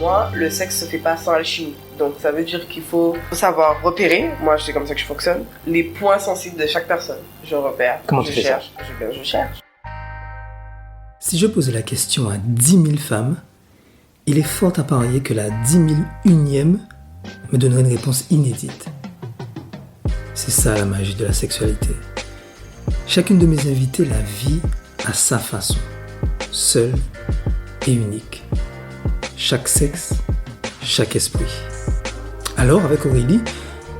moi, le sexe se fait pas sans alchimie. Donc ça veut dire qu'il faut savoir repérer, moi c'est comme ça que je fonctionne, les points sensibles de chaque personne. Je repère, Comment je tu fais cherche, je cherche. Si je posais la question à 10 000 femmes, il est fort à parier que la 10 001e me donnerait une réponse inédite. C'est ça la magie de la sexualité. Chacune de mes invitées la vit à sa façon, seule et unique. Chaque sexe, chaque esprit. Alors, avec Aurélie,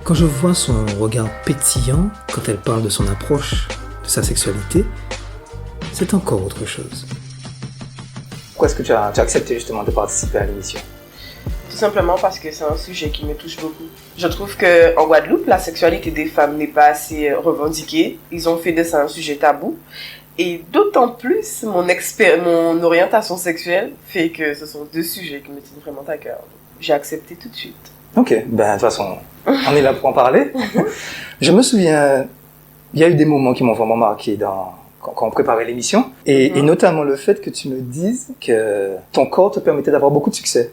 quand je vois son regard pétillant quand elle parle de son approche, de sa sexualité, c'est encore autre chose. Pourquoi est-ce que tu as accepté justement de participer à l'émission ? Tout simplement parce que c'est un sujet qui me touche beaucoup. Je trouve qu'en Guadeloupe, la sexualité des femmes n'est pas assez revendiquée. Ils ont fait de ça un sujet tabou. Et d'autant plus, mon orientation sexuelle fait que ce sont deux sujets qui me tiennent vraiment à cœur. J'ai accepté tout de suite. Ok, ben de toute façon, on est là pour en parler. Je me souviens, il y a eu des moments qui m'ont vraiment marqué quand on préparait l'émission. Et notamment le fait que tu me dises que ton corps te permettait d'avoir beaucoup de succès.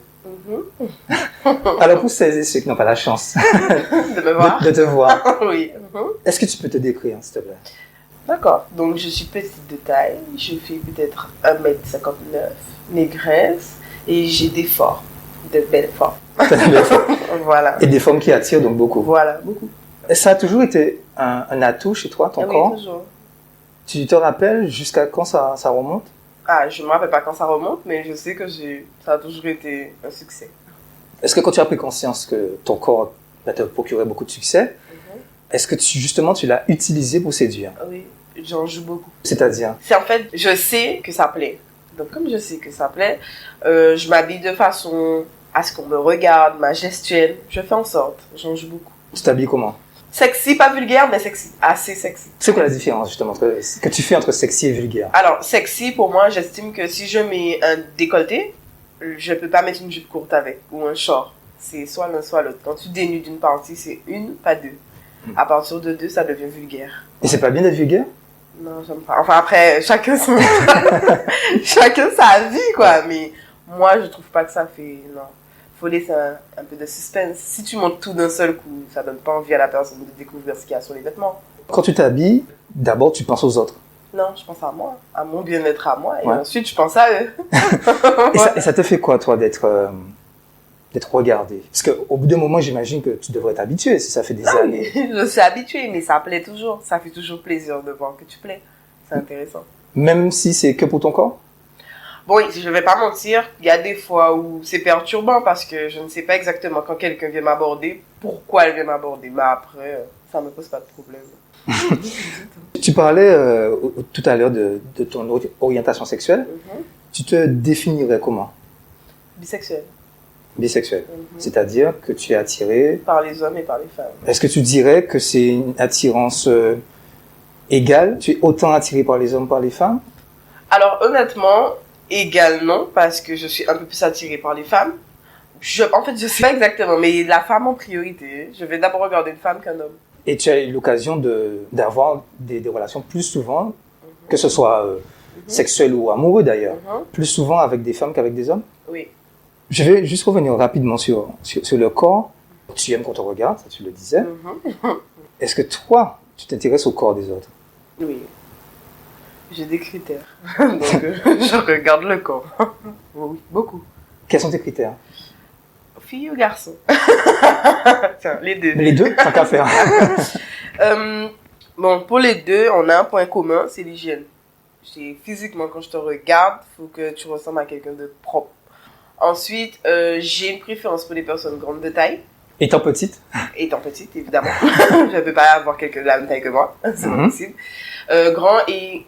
Alors pour celles et ceux qui n'ont pas la chance de me voir. de te voir, oui. Est-ce que tu peux te décrire, s'il te plaît? D'accord, donc je suis petite de taille, je fais peut-être 1m59, négresse, et j'ai des formes, de belles formes. Voilà. Et des formes qui attirent donc beaucoup. Voilà, beaucoup. Et ça a toujours été un atout chez toi, ton corps? Oui, toujours. Tu te rappelles jusqu'à quand ça remonte? Ah, je ne me rappelle pas quand ça remonte, mais je sais que ça a toujours été un succès. Est-ce que quand tu as pris conscience que ton corps te procurait beaucoup de succès, est-ce que tu l'as utilisé pour séduire? Oui, j'en joue beaucoup. C'est-à-dire? C'est en fait, je sais que ça plaît. Donc comme je sais que ça plaît, je m'habille de façon à ce qu'on me regarde, ma gestuelle. Je fais en sorte, j'en joue beaucoup. Tu t'habilles comment? Sexy, pas vulgaire, mais sexy. Assez sexy. C'est quoi la différence, justement, que tu fais entre sexy et vulgaire? Alors, sexy, pour moi, j'estime que si je mets un décolleté, je peux pas mettre une jupe courte avec, ou un short. C'est soit l'un, soit l'autre. Quand tu dénudes une partie, c'est une, pas deux. À partir de deux, ça devient vulgaire. Et c'est pas bien d'être vulgaire? Non, j'aime pas. Enfin, après, chacun sa vie, quoi. Mais moi, je trouve pas que ça fait... Non. Faut laisser un peu de suspense. Si tu montes tout d'un seul coup, ça donne pas envie à la personne de découvrir ce qu'il y a sur les vêtements. Quand tu t'habilles, d'abord tu penses aux autres. Non, je pense à moi, à mon bien-être à moi, et ensuite je pense à eux. Et ça te fait quoi, toi, d'être regardé? Parce qu'au bout d'un moment, j'imagine que tu devrais t'habituer si ça fait des années. Je suis habituée, mais ça plaît toujours. Ça fait toujours plaisir de voir que tu plais. C'est intéressant. Même si c'est que pour ton corps? Bon, je vais pas mentir, il y a des fois où c'est perturbant parce que je ne sais pas exactement quand quelqu'un vient m'aborder, pourquoi elle vient m'aborder. Mais après, ça me pose pas de problème. Tu parlais tout à l'heure de ton orientation sexuelle. Tu te définirais comment? Bisexuelle. Bisexuelle. C'est-à-dire que tu es attiré par les hommes et par les femmes. Est-ce que tu dirais que c'est une attirance égale? Tu es autant attiré par les hommes, par les femmes? Alors honnêtement, égal non, parce que je suis un peu plus attirée par les femmes. En fait, je sais pas exactement, mais la femme en priorité. Je vais d'abord regarder une femme qu'un homme. Et tu as eu l'occasion d'avoir des relations plus souvent, que ce soit sexuel ou amoureux d'ailleurs, plus souvent avec des femmes qu'avec des hommes? Oui. Je vais juste revenir rapidement sur le corps. Tu aimes quand on te regarde, ça tu le disais. Est-ce que toi, tu t'intéresses au corps des autres? Oui. J'ai des critères. Donc, je regarde le corps. Oui, beaucoup. Quels sont tes critères? Fille ou garçon? Tiens, les deux. Mais les deux, tant qu'à faire. Bon, pour les deux, on a un point commun, c'est l'hygiène. Physiquement, quand je te regarde, il faut que tu ressembles à quelqu'un de propre. Ensuite, j'ai une préférence pour les personnes grandes de taille. Étant petite? Étant petite, évidemment. Je ne peux pas avoir quelqu'un de la même taille que moi. C'est pas possible. Grand et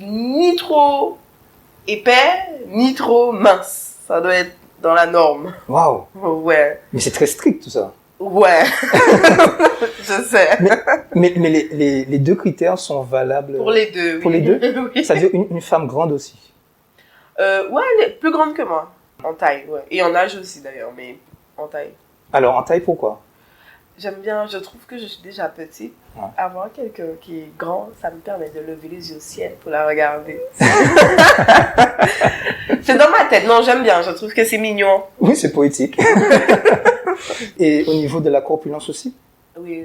ni trop épais, ni trop mince. Ça doit être dans la norme. Waouh! Ouais. Mais c'est très strict tout ça. Ouais. Je sais. Mais les deux critères sont valables. Pour les deux, oui. Pour les deux? Oui. C'est-à-dire une femme grande aussi? Ouais, elle est plus grande que moi. En taille, ouais. Et en âge aussi d'ailleurs, mais en taille. Alors, en taille, pourquoi? J'aime bien, je trouve que je suis déjà petite. Ouais. Avoir quelqu'un qui est grand, ça me permet de lever les yeux au ciel pour la regarder. C'est dans ma tête, non, j'aime bien, je trouve que c'est mignon. Oui, c'est poétique. Et au niveau de la corpulence aussi? Oui.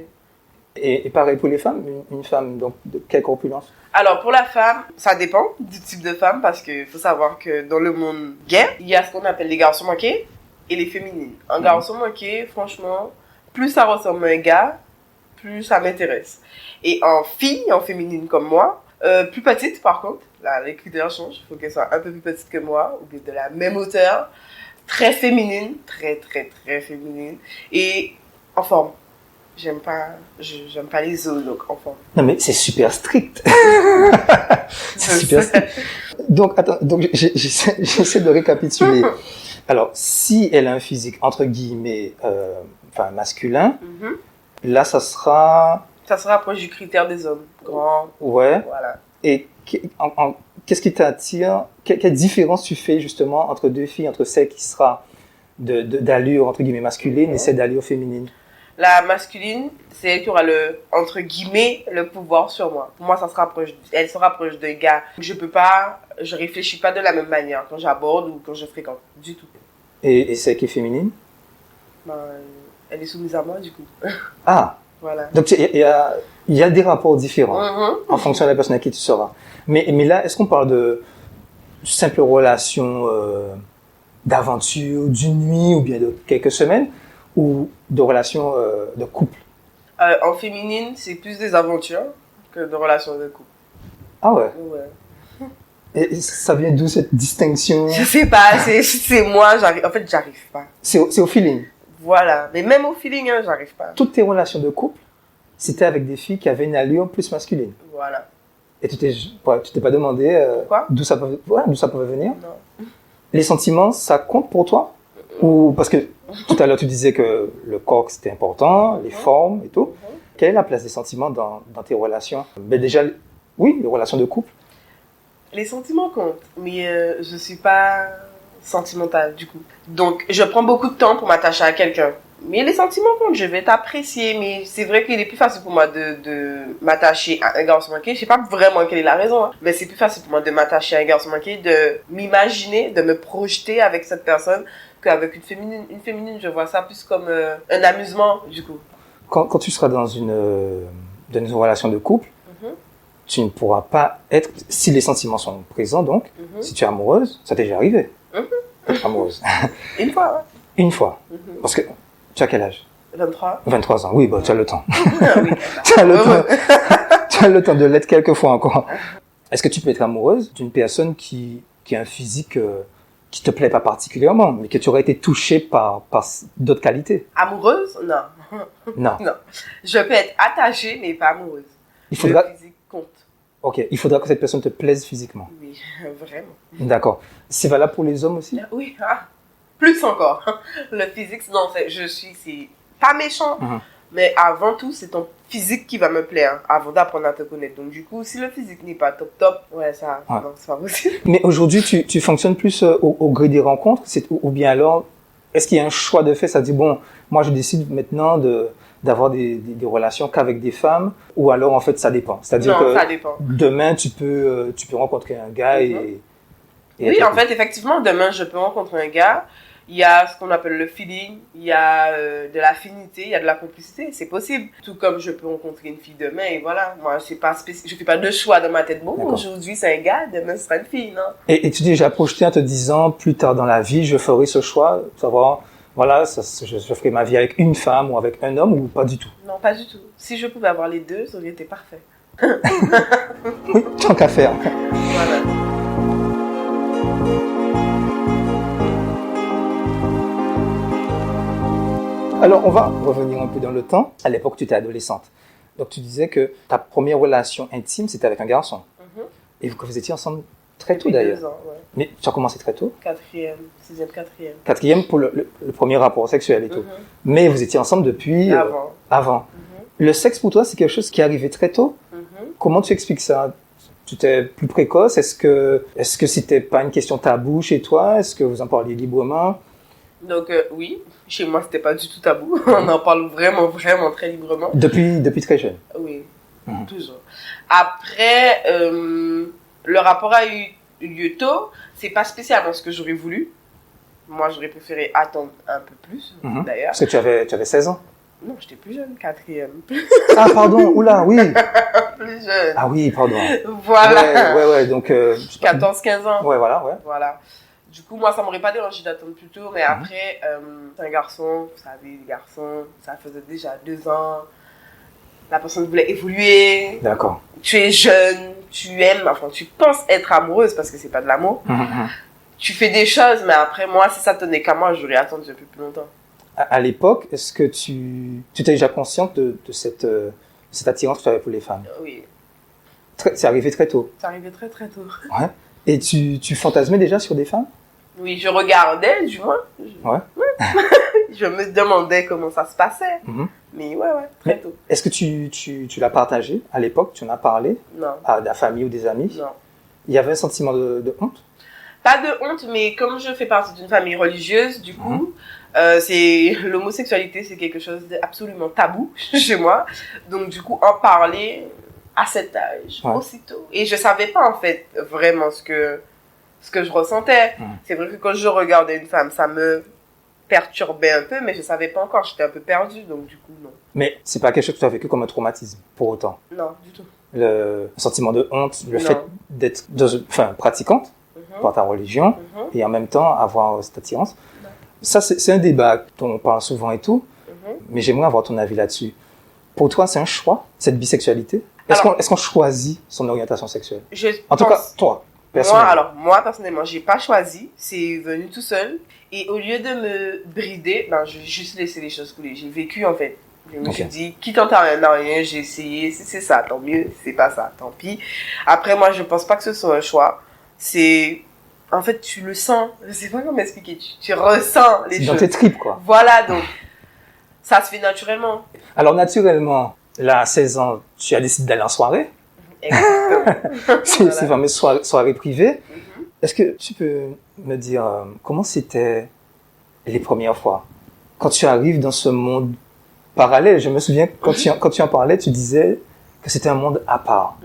Et pareil pour les femmes, une femme, donc de quelle corpulence? Alors pour la femme, ça dépend du type de femme parce qu'il faut savoir que dans le monde gay, il y a ce qu'on appelle les garçons manqués et les féminines. Un garçon manqué, franchement, plus ça ressemble à un gars, plus ça m'intéresse. Et en fille, en féminine comme moi, plus petite par contre, là les critères changent, il faut qu'elle soit un peu plus petite que moi, ou bien de la même hauteur, très féminine, très féminine, et en forme. J'aime pas les os, donc en forme. Non mais c'est super strict. C'est super strict. Donc attends, donc j'essaie de récapituler. Alors si elle a un physique entre guillemets, enfin masculin, là ça sera. Ça se rapproche du critère des hommes, grand. Ouais. Voilà. Et qu'est-ce qui t'attire? Quelle différence tu fais justement entre deux filles, entre celle qui sera d'allure entre guillemets masculine et celle d'allure féminine? La masculine, c'est elle qui aura entre guillemets, le pouvoir sur moi. Pour moi, elle se rapproche d'un gars. Je réfléchis pas de la même manière quand j'aborde ou quand je fréquente, du tout. Et celle qui est féminine? Ben, elle est soumise à moi, du coup. Ah! Voilà. Donc il y a des rapports différents en fonction de la personne à qui tu seras. Mais là, est-ce qu'on parle de simple relation d'aventure, d'une nuit ou bien de quelques semaines? Ou de relations de couple? En féminine, c'est plus des aventures que de relations de couple. Ah ouais? Ouais. Et ça vient d'où cette distinction? Je sais pas, c'est moi, j'arrive pas. C'est au feeling. Voilà, mais même au feeling, hein, j'arrive pas. Toutes tes relations de couple, c'était avec des filles qui avaient une allure plus masculine. Voilà. Et tu t'es pas demandé d'où ça pouvait venir? Non. Les sentiments, ça compte pour toi? Ou parce que tout à l'heure tu disais que le corps c'était important, les formes et tout. Quelle est la place des sentiments dans tes relations? Ben déjà, oui, les relations de couple. Les sentiments comptent, mais je suis pas sentimentale du coup. Donc je prends beaucoup de temps pour m'attacher à quelqu'un. Mais les sentiments comptent, je vais t'apprécier, mais c'est vrai qu'il est plus facile pour moi de m'attacher à un garçon manqué. Je sais pas vraiment quelle est la raison, hein, mais c'est plus facile pour moi de m'attacher à un garçon manqué, de m'imaginer, de me projeter avec cette personne qu'avec une féminine. Une féminine, je vois ça plus comme un amusement, du coup. Quand tu seras dans une relation de couple, tu ne pourras pas être, si les sentiments sont présents donc, si tu es amoureuse, ça t'est déjà arrivé, être amoureuse. Une fois, ouais. Une fois. Parce que, tu as quel âge? 23. 23 ans, oui, bah, tu as le temps. Oui, tu as le temps. Tu as le temps de l'être quelques fois encore. Est-ce que tu peux être amoureuse d'une personne qui a un physique qui te plaît pas particulièrement, mais que tu aurais été touchée par d'autres qualités? Amoureuse? Non. Non. Non. Je peux être attachée, mais pas amoureuse. Il faudra... Le physique compte. Ok, il faudra que cette personne te plaise physiquement. Oui, vraiment. D'accord. C'est valable pour les hommes aussi? Oui, plus encore. Le physique, non, c'est pas méchant, mais avant tout, c'est ton physique qui va me plaire avant d'apprendre à te connaître. Donc du coup, si le physique n'est pas top, ouais, ça, Ouais. non, c'est pas possible. Mais aujourd'hui, tu fonctionnes plus au gré des rencontres, ou bien alors, est-ce qu'il y a un choix de fait? Ça dit, bon, moi je décide maintenant d'avoir des relations qu'avec des femmes, ou alors en fait ça dépend. C'est-à-dire Non, que ça dépend. demain tu peux rencontrer un gars et Oui, en fait, effectivement, demain je peux rencontrer un gars. Il y a ce qu'on appelle le feeling, il y a de l'affinité, il y a de la complicité, c'est possible. Tout comme je peux rencontrer une fille demain et voilà. Moi, je fais pas de choix dans ma tête. Bon, D'accord. aujourd'hui c'est un gars, demain ce sera une fille, non? Et tu t'es déjà projeté en te disant, plus tard dans la vie, je ferai ce choix, savoir, voilà, je ferai ma vie avec une femme ou avec un homme, ou pas du tout? Non, pas du tout. Si je pouvais avoir les deux, ça aurait été parfait. Oui, tant qu'à faire. Voilà. Alors, on va revenir un peu dans le temps. À l'époque, tu étais adolescente. Donc, tu disais que ta première relation intime, c'était avec un garçon. Et que vous étiez ensemble très tôt, Depuis d'ailleurs. 2 ans, ouais. Mais tu as commencé très tôt. 4e, 6e, 4e. 4e pour le premier rapport sexuel et tout. Mais vous étiez ensemble depuis... avant. Le sexe, pour toi, c'est quelque chose qui est arrivé très tôt. Comment tu expliques ça? Tu étais plus précoce? Est-ce que c'était pas une question taboue chez toi? Est-ce que vous en parliez librement? Donc, oui, chez moi, c'était pas du tout tabou. On en parle vraiment, vraiment très librement. Depuis très jeune. Oui, toujours. Après, le rapport a eu lieu tôt. C'est pas spécialement ce que j'aurais voulu. Moi, j'aurais préféré attendre un peu plus, d'ailleurs. Parce que tu avais 16 ans. Non, j'étais plus jeune, 4e. Ah, pardon, oula, oui. Plus jeune. Ah oui, pardon. Voilà. Ouais, donc... 14-15 ans. Ouais, voilà. Voilà. Du coup, moi, ça m'aurait pas dérangé d'attendre plus tôt, mais après, t'es un garçon, vous savez, les garçons, ça faisait déjà 2 ans. La personne voulait évoluer. D'accord. Tu es jeune, tu aimes, enfin, tu penses être amoureuse parce que c'est pas de l'amour. Tu fais des choses, mais après, moi, si ça tenait qu'à moi, j'aurais attendu un peu plus longtemps. À l'époque, est-ce que tu étais déjà consciente de cette attirance que tu avais pour les femmes? Oui. C'est arrivé très tôt. C'est arrivé très très tôt. Ouais. Et tu fantasmais déjà sur des femmes? Oui, je regardais, du moins. Ouais. Je me demandais comment ça se passait. Mais ouais, très tôt. Est-ce que tu l'as partagé à l'époque? Tu en as parlé? Non. À la famille ou des amis? Non. Il y avait un sentiment de honte? Pas de honte, mais comme je fais partie d'une famille religieuse, du coup, l'homosexualité, c'est quelque chose d'absolument tabou chez moi. Donc, du coup, en parler à cet âge, aussitôt. Et je savais pas, en fait, vraiment ce que je ressentais. C'est vrai que quand je regardais une femme, ça me perturbait un peu, mais je savais pas encore. J'étais un peu perdue, donc du coup, non. Mais c'est pas quelque chose que tu as vécu comme un traumatisme, pour autant? Non, du tout. Le sentiment de honte, le fait d'être pratiquante par ta religion, et en même temps avoir cette attirance. Ça, c'est un débat dont on parle souvent et tout, mais j'aimerais avoir ton avis là-dessus. Pour toi, c'est un choix, cette bisexualité? Est-ce qu'on choisit son orientation sexuelle? En tout cas, toi, personnellement. Moi, personnellement, j'ai pas choisi. C'est venu tout seul. Et au lieu de me brider, j'ai juste laissé les choses couler. J'ai vécu, en fait. Je me suis dit, qui tente à rien n'a rien, j'ai essayé. Si c'est ça, tant mieux. Si c'est pas ça, tant pis. Après, moi, je pense pas que ce soit un choix. En fait, tu le sens. Je sais pas comment expliquer. Tu ressens les choses. Dans tes tripes, quoi. Voilà, donc, ça se fait naturellement. Alors, naturellement, là, à 16 ans, tu as décidé d'aller en soirée. Exactement. Ces fameuses soirées privées. Est-ce que tu peux me dire comment c'était les premières fois? Quand tu arrives dans ce monde parallèle, je me souviens, quand tu en parlais, tu disais que c'était un monde à part.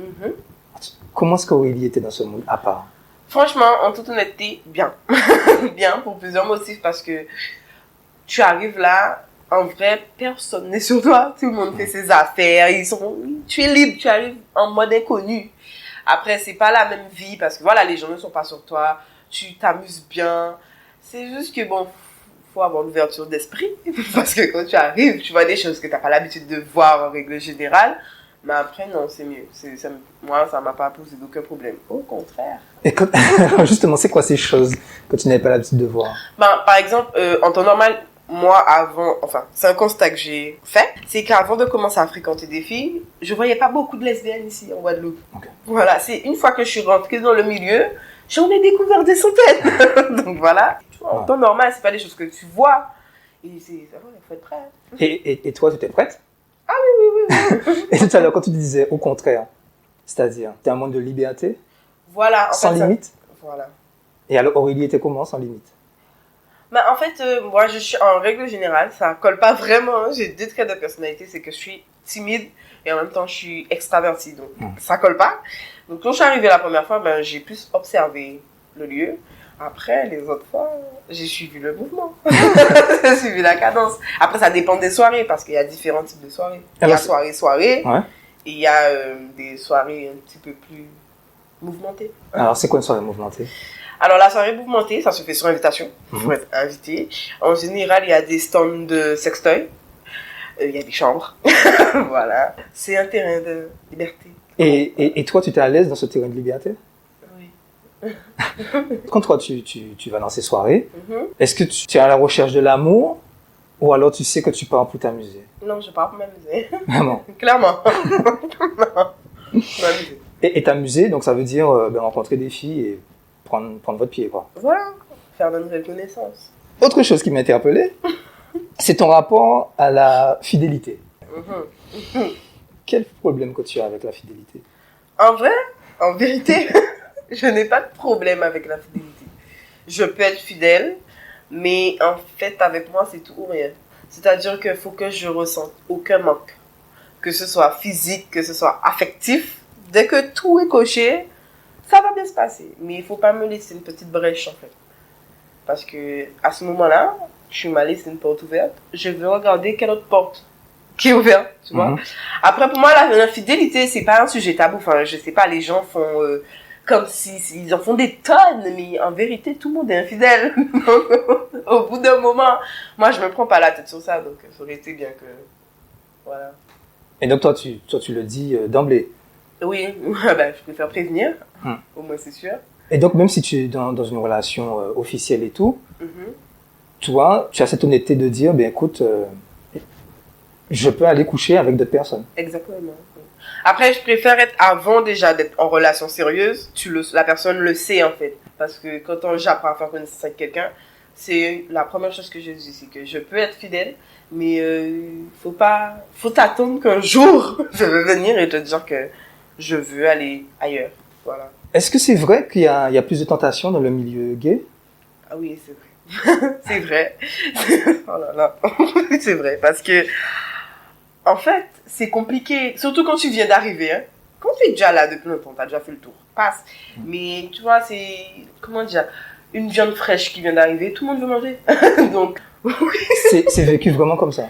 Comment est-ce qu'Aurélie était dans ce monde à part? Franchement, en toute honnêteté, bien. Bien, pour plusieurs motifs, parce que tu arrives là, en vrai, personne n'est sur toi. Tout le monde fait ses affaires, tu es libre, tu arrives en mode inconnu. Après, c'est pas la même vie, parce que voilà, les gens ne sont pas sur toi, tu t'amuses bien. C'est juste que bon, faut avoir l'ouverture d'esprit, parce que quand tu arrives, tu vois des choses que t'as pas l'habitude de voir en règle générale. Mais après, non, c'est mieux. Moi, ça m'a pas posé aucun problème. Au contraire. Et justement, c'est quoi ces choses que tu n'avais pas l'habitude de voir? Par exemple, en temps normal, moi, c'est un constat que j'ai fait, c'est qu'avant de commencer à fréquenter des filles, je voyais pas beaucoup de lesbiennes ici, en Guadeloupe. Voilà, c'est une fois que je suis rentrée dans le milieu, j'en ai découvert des centaines. Donc voilà. En temps normal, c'est pas des choses que tu vois. Et il faut être prêt. Et toi, tu étais prête? Ah oui. Et tout à l'heure, quand tu disais au contraire, c'est-à-dire, t'es un monde de liberté? Voilà. Sans limite? Voilà. Et alors, Aurélie était comment, sans limite? En fait, moi, je suis en règle générale, ça colle pas vraiment. J'ai 2 traits de personnalité, c'est que je suis timide et en même temps, je suis extravertie. Donc, ça colle pas. Donc, quand je suis arrivée la première fois, j'ai plus observé le lieu. Après, les autres fois, j'ai suivi le mouvement. J'ai suivi la cadence. Après, ça dépend des soirées, parce qu'il y a différents types de soirées. Il y a soirée, et il y a des soirées un petit peu plus mouvementées. Alors, c'est quoi une soirée mouvementée? Alors, la soirée mouvementée, ça se fait sur invitation. Il faut être invité. En général, il y a des stands de sextoy. Il y a des chambres. Voilà. C'est un terrain de liberté. Et toi, tu étais à l'aise dans ce terrain de liberté? Oui. Quand toi, tu vas dans ces soirées, est-ce que tu es à la recherche de l'amour ou alors tu sais que tu pars pour t'amuser? Non, je pars pour m'amuser. Vraiment? Clairement. Non. M'amuser. Et t'amuser, donc ça veut dire rencontrer des filles et prendre votre pied, quoi. Voilà. Faire de nouvelles connaissances. Autre chose qui m'a interpellé, c'est ton rapport à la fidélité. Quel problème que tu as avec la fidélité? En vrai, en vérité, je n'ai pas de problème avec la fidélité. Je peux être fidèle, Mais en fait, avec moi, c'est tout ou rien. C'est-à-dire qu'il faut que je ressente aucun manque. Que ce soit physique, que ce soit affectif. Dès que tout est coché, ça va bien se passer. Mais il ne faut pas me laisser une petite brèche, en fait. Parce que à ce moment-là, je m'as laissé une porte ouverte. Je veux regarder quelle autre porte qui est ouverte, tu vois. Après, pour moi, l'infidélité, c'est pas un sujet tabou. Enfin, je sais pas, les gens font comme ils en font des tonnes, mais en vérité, tout le monde est infidèle. Donc, au bout d'un moment, moi, je me prends pas la tête sur ça. Donc, ça aurait été bien que... Voilà. Et donc, toi, tu le dis d'emblée. Oui, ben, je préfère prévenir. Au moins, c'est sûr. Et donc, même si tu es dans une relation officielle et tout, toi, tu as cette honnêteté de dire, ben écoute, je peux aller coucher avec d'autres personnes. Exactement. Après, je préfère être avant déjà d'être en relation sérieuse. La personne le sait en fait. Parce que quand j'apprends à faire connaissance avec quelqu'un, c'est la première chose que je dis, c'est que je peux être fidèle, mais faut t'attendre qu'un jour je veux venir et te dire que je veux aller ailleurs. Voilà. Est-ce que c'est vrai qu'il y a plus de tentations dans le milieu gay? Ah oui, c'est vrai. C'est vrai. Oh là là. C'est vrai. Parce que, en fait, c'est compliqué. Surtout quand tu viens d'arriver. Hein. Quand tu es déjà là depuis longtemps, tu as déjà fait le tour. Passe. Mais tu vois, c'est. Comment dire? Une viande fraîche qui vient d'arriver, tout le monde veut manger. Donc. C'est vécu vraiment comme ça?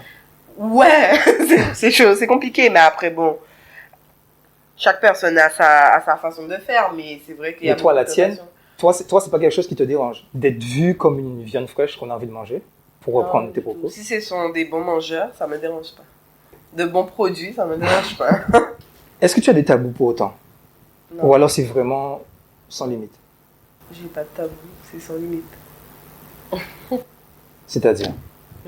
Ouais. C'est chaud. C'est compliqué. Mais après, bon. Chaque personne a sa façon de faire. Mais c'est vrai qu'il y a. Et toi, la tienne? Toi, c'est pas quelque chose qui te dérange d'être vu comme une viande fraîche qu'on a envie de manger, pour reprendre tes propos? Si ce sont des bons mangeurs, ça me dérange pas. De bons produits, ça me dérange pas. Est-ce que tu as des tabous pour autant? Non. Ou alors c'est vraiment sans limite? J'ai pas de tabou, c'est sans limite. C'est-à-dire?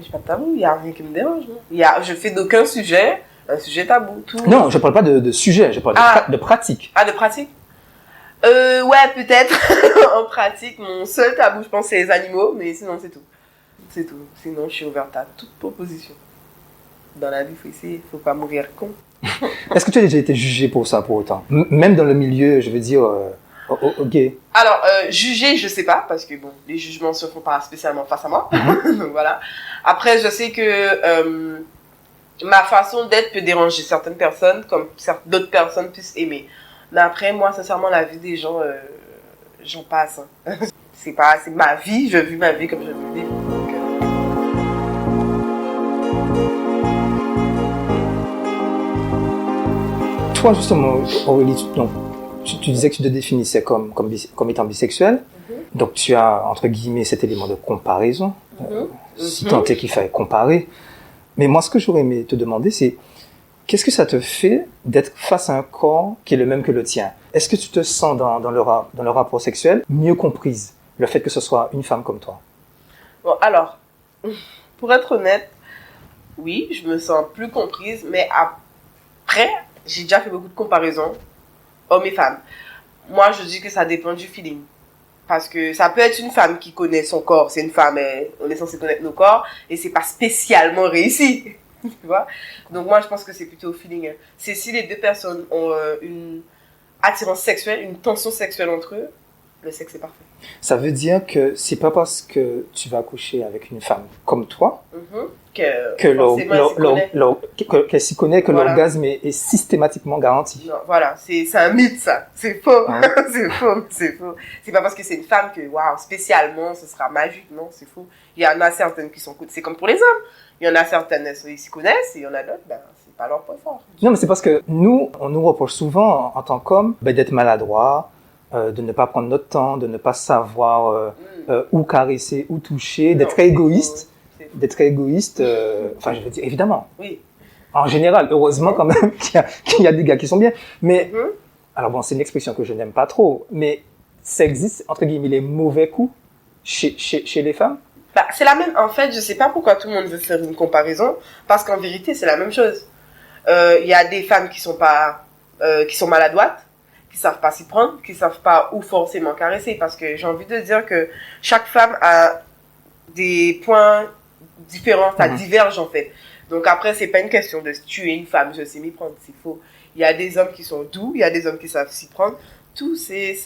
J'ai pas de tabou, il y a rien qui me dérange. Je fais d'aucun sujet un sujet tabou. Tout. Non, je parle pas de sujet, je parle de pratique. Ah, de pratique? Ouais, peut-être. En pratique, mon seul tabou, je pense, c'est les animaux, mais sinon, c'est tout. C'est tout. Sinon, je suis ouverte à toute proposition. Dans la vie, il faut essayer, faut pas mourir con. Est-ce que tu as déjà été jugé pour ça, pour autant? Même dans le milieu, je veux dire, gay. Alors, juger, je sais pas, parce que bon, les jugements se font pas spécialement face à moi. Donc voilà. Après, je sais que ma façon d'être peut déranger certaines personnes, comme d'autres personnes puissent aimer. Mais après, moi, sincèrement, la vie des gens, j'en passe. Hein. C'est ma vie, je vis ma vie comme je veux vivre. Donc, Toi, justement, Aurélie, tu disais que tu te définissais comme étant bisexuel. Donc, tu as, entre guillemets, cet élément de comparaison. Si tant est qu'il fallait comparer. Mais moi, ce que j'aurais aimé te demander, c'est qu'est-ce que ça te fait d'être face à un corps qui est le même que le tien? Est-ce que tu te sens dans le rapport sexuel mieux comprise, le fait que ce soit une femme comme toi? Bon, alors, pour être honnête, oui, je me sens plus comprise, mais après, j'ai déjà fait beaucoup de comparaisons, hommes et femmes. Moi, je dis que ça dépend du feeling. Parce que ça peut être une femme qui connaît son corps, c'est une femme, on est censé connaître nos corps, et c'est pas spécialement réussi. Tu vois? Donc moi, je pense que c'est plutôt au feeling. C'est si les deux personnes ont une attirance sexuelle, une tension sexuelle entre eux, le sexe est parfait. Ça veut dire que c'est pas parce que tu vas coucher avec une femme comme toi qu'elle s'y connaît, que voilà. L'orgasme est systématiquement garanti. Non, voilà, c'est un mythe ça. C'est faux. Hein? C'est faux. C'est pas parce que c'est une femme que waouh, spécialement ce sera magique. Non, c'est faux. Il y en a certaines qui sont... C'est comme pour les hommes. Il y en a certaines, ils s'y connaissent, et il y en a d'autres, c'est pas leur point fort. Non, mais c'est parce que nous, on nous reproche souvent, en tant qu'hommes, d'être maladroits, de ne pas prendre notre temps, de ne pas savoir où caresser, où toucher, d'être égoïste. Enfin, je veux dire, évidemment. Oui. En général, heureusement quand même qu'il y a des gars qui sont bien. Mais, alors bon, c'est une expression que je n'aime pas trop, mais ça existe, entre guillemets, les mauvais coups chez les femmes? C'est la même, en fait, je sais pas pourquoi tout le monde veut faire une comparaison, parce qu'en vérité, c'est la même chose. Il y a des femmes qui sont maladroites, qui savent pas s'y prendre, qui savent pas où forcément caresser, parce que j'ai envie de dire que chaque femme a des points différents, ça diverge en fait. Donc après, c'est pas une question de tuer une femme, je sais m'y prendre, c'est faux. Il y a des hommes qui sont doux, il y a des hommes qui savent s'y prendre, tout c'est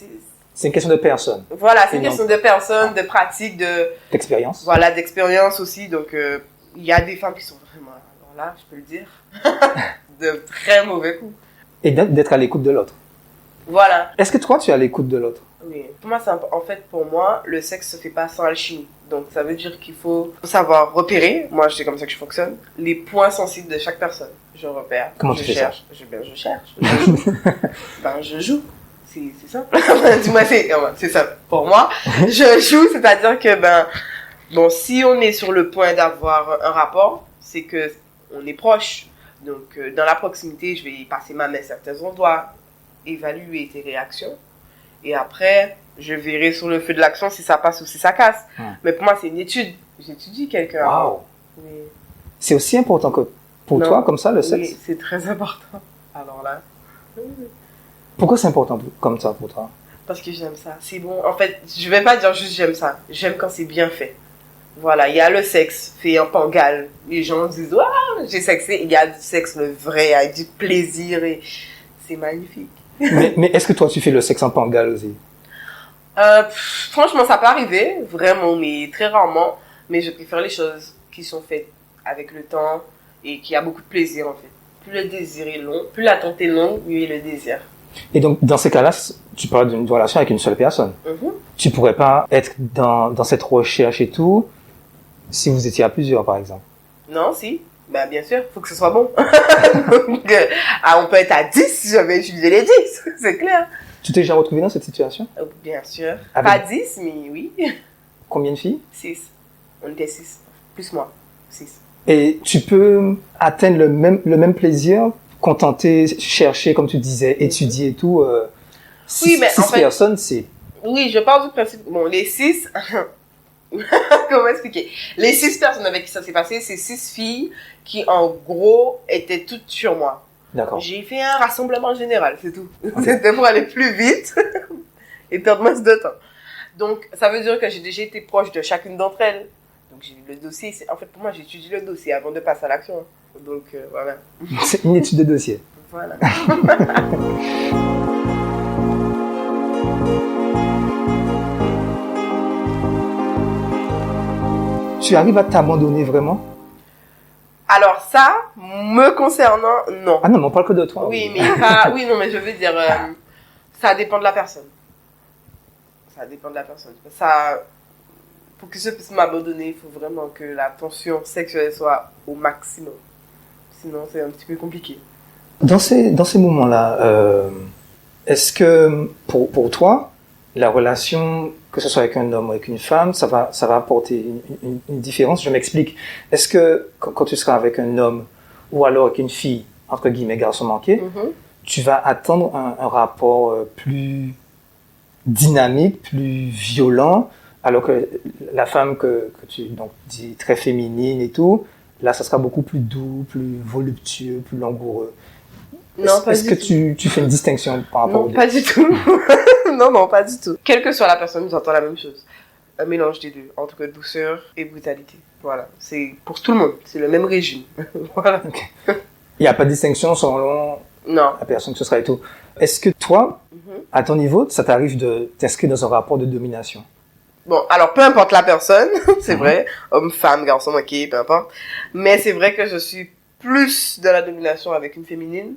C'est une question de personne. Voilà, c'est une question de personne, de pratique, d'expérience. Voilà, d'expérience aussi. Donc, il y a des femmes qui sont vraiment, alors là, je peux le dire, de très mauvais coups. Et d'être à l'écoute de l'autre. Voilà. Est-ce que toi, tu es à l'écoute de l'autre? Oui. Pour moi, en fait, pour moi, le sexe se fait pas sans alchimie. Donc, ça veut dire qu'il faut savoir repérer. Moi, c'est comme ça que je fonctionne. Les points sensibles de chaque personne. Je repère. Comment tu fais ça? Je cherche. Je joue. Je joue. C'est simple. Dis-moi, c'est ça. Pour moi, je joue, c'est-à-dire que, bon, si on est sur le point d'avoir un rapport, c'est que on est proche. Donc, dans la proximité, je vais passer ma main à certains endroits, évaluer tes réactions. Et après, je verrai sur le feu de l'action si ça passe ou si ça casse. Mais pour moi, c'est une étude. J'étudie quelqu'un. Waouh! Oui. C'est aussi important que pour toi, comme ça, le sexe? Oui, c'est très important. Alors là. Pourquoi c'est important comme ça pour toi? Parce que j'aime ça. C'est bon. En fait, je vais pas dire juste j'aime ça. J'aime quand c'est bien fait. Voilà, il y a le sexe fait en pangal. Les gens disent, waouh, j'ai sexé. Il y a du sexe le vrai, avec du plaisir et c'est magnifique. Mais est-ce que toi, tu fais le sexe en pangal aussi? Franchement, ça peut arriver, vraiment, mais très rarement. Mais je préfère les choses qui sont faites avec le temps et qui a beaucoup de plaisir, en fait. Plus le désir est long, plus l'attente est longue, mieux est le désir. Et donc, dans ces cas-là, tu parles d'une relation avec une seule personne. Tu pourrais pas être dans cette recherche et tout si vous étiez à plusieurs, par exemple. Non, si. Ben, bien sûr, faut que ce soit bon. Donc, on peut être à 10, je vais utiliser les 10, c'est clair. Tu t'es déjà retrouvé dans cette situation? Bien sûr. Avec... Pas 10, mais oui. Combien de filles? 6. On était 6. Plus moi. 6. Et tu peux atteindre le même plaisir, contenter, chercher, comme tu disais, étudier et tout. Oui, mais 6 en fait, personnes, c'est... Oui, je parle du principe... Bon, les 6... Comment expliquer? Les 6 personnes avec qui ça s'est passé, c'est 6 filles qui, en gros, étaient toutes sur moi. D'accord. J'ai fait un rassemblement général, c'est tout. C'était pour aller plus vite et perdre moins de temps. Donc, ça veut dire que j'ai déjà été proche de chacune d'entre elles. Donc, j'ai lu le dossier. En fait, pour moi, j'étudie le dossier avant de passer à l'action. Donc, voilà. C'est une étude de dossier. Voilà. Tu arrives à t'abandonner vraiment? Alors ça, me concernant, non. Ah non, mais on parle que de toi. Oui, mais je veux dire, ça dépend de la personne. Ça dépend de la personne. Pour que je puisse m'abandonner, il faut vraiment que la tension sexuelle soit au maximum. Sinon, c'est un petit peu compliqué. Dans ces moments-là, est-ce que pour toi, la relation, que ce soit avec un homme ou avec une femme, ça va apporter une différence? Je m'explique. Est-ce que quand tu seras avec un homme ou alors avec une fille, entre guillemets, garçon manqué, tu vas attendre un rapport plus dynamique, plus violent, alors que la femme que tu dis très féminine et tout, là, ça sera beaucoup plus doux, plus voluptueux, plus langoureux. Non, pas Est-ce que tu fais une distinction par rapport aux deux? Non, pas du tout. Non, pas du tout. Quelle que soit la personne, nous entend la même chose. Un mélange des deux, entre douceur et brutalité. Voilà, c'est pour tout le monde, c'est le même régime. Voilà. Okay. Il n'y a pas de distinction selon la personne que ce sera et tout. Est-ce que toi, à ton niveau, ça t'arrive de t'inscrire dans un rapport de domination? Bon, alors peu importe la personne, c'est vrai, homme, femme, garçon, ok, peu importe. Mais c'est vrai que je suis plus de la domination avec une féminine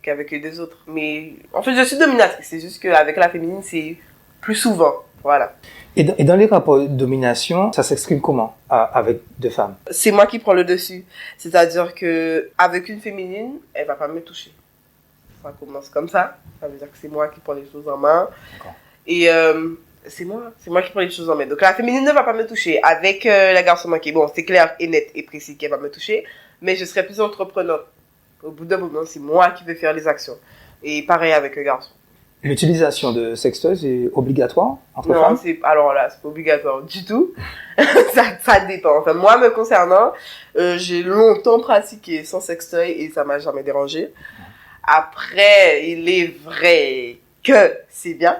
qu'avec les autres. Mais en fait, je suis dominatrice. C'est juste qu'avec la féminine, c'est plus souvent. Voilà. Et dans les rapports de domination, ça s'exprime comment avec deux femmes? C'est moi qui prends le dessus. C'est-à-dire que avec une féminine, elle va pas me toucher. Ça commence comme ça. Ça veut dire que c'est moi qui prends les choses en main. D'accord. Et c'est moi qui prends les choses en main. Donc la féminine ne va pas me toucher. Avec la garçon manqué, bon, c'est clair et net et précis qu'elle va me toucher. Mais je serai plus entreprenante. Au bout d'un moment, c'est moi qui vais faire les actions. Et pareil avec le garçon. L'utilisation de sextoys est obligatoire entre non, femmes? Alors là, c'est pas obligatoire du tout. ça dépend. Enfin, moi, me concernant, j'ai longtemps pratiqué sans sextoy et ça m'a jamais dérangé. Après, il est vrai que c'est bien.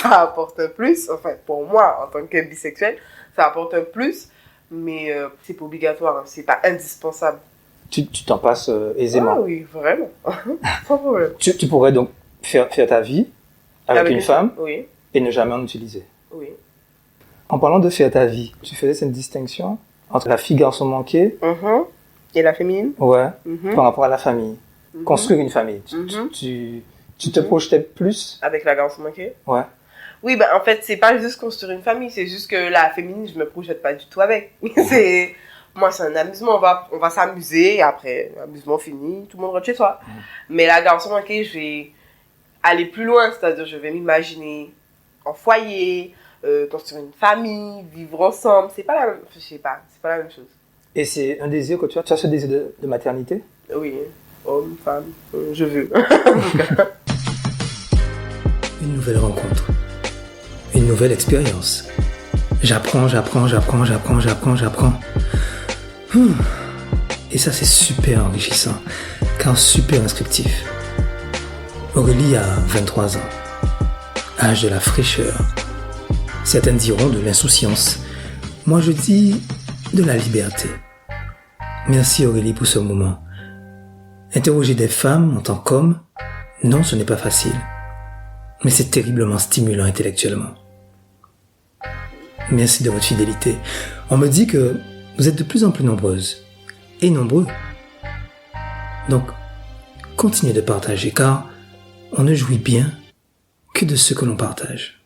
Ça apporte un plus. Enfin, pour moi, en tant que bisexuel, ça apporte un plus. Mais c'est pas obligatoire. Hein. C'est pas indispensable. Tu t'en passes aisément? Ah oui, vraiment. Sans problème. Tu pourrais donc faire ta vie avec une femme, oui. et ne jamais en utiliser. Oui. En parlant de faire ta vie, tu faisais cette distinction entre la fille garçon manqué Et la féminine? Ouais, par rapport à la famille. Mhm. Construire une famille. Tu te projetais plus? Avec la garçon manqué? Ouais. Oui, ben en fait, c'est pas juste construire une famille, c'est juste que la féminine, je me projette pas du tout avec. Moi, c'est un amusement, on va s'amuser, et après, amusement fini, tout le monde rentre chez soi. Mais la garçon manqué, je vais aller plus loin, c'est-à-dire je vais m'imaginer en foyer, construire une famille, vivre ensemble, c'est pas la même, je sais pas, c'est pas la même chose. Et c'est un désir que tu as ce désir de maternité? Oui, homme, femme, je veux. Une nouvelle rencontre. Une nouvelle expérience. J'apprends. Et ça, c'est super enrichissant, car super instructif. Aurélie a 23 ans. Âge de la fraîcheur. Certains diront de l'insouciance. Moi, je dis de la liberté. Merci Aurélie pour ce moment. Interroger des femmes en tant qu'homme, non, ce n'est pas facile. Mais c'est terriblement stimulant intellectuellement. Merci de votre fidélité. On me dit que vous êtes de plus en plus nombreuses et nombreux. Donc, continuez de partager car on ne jouit bien que de ce que l'on partage.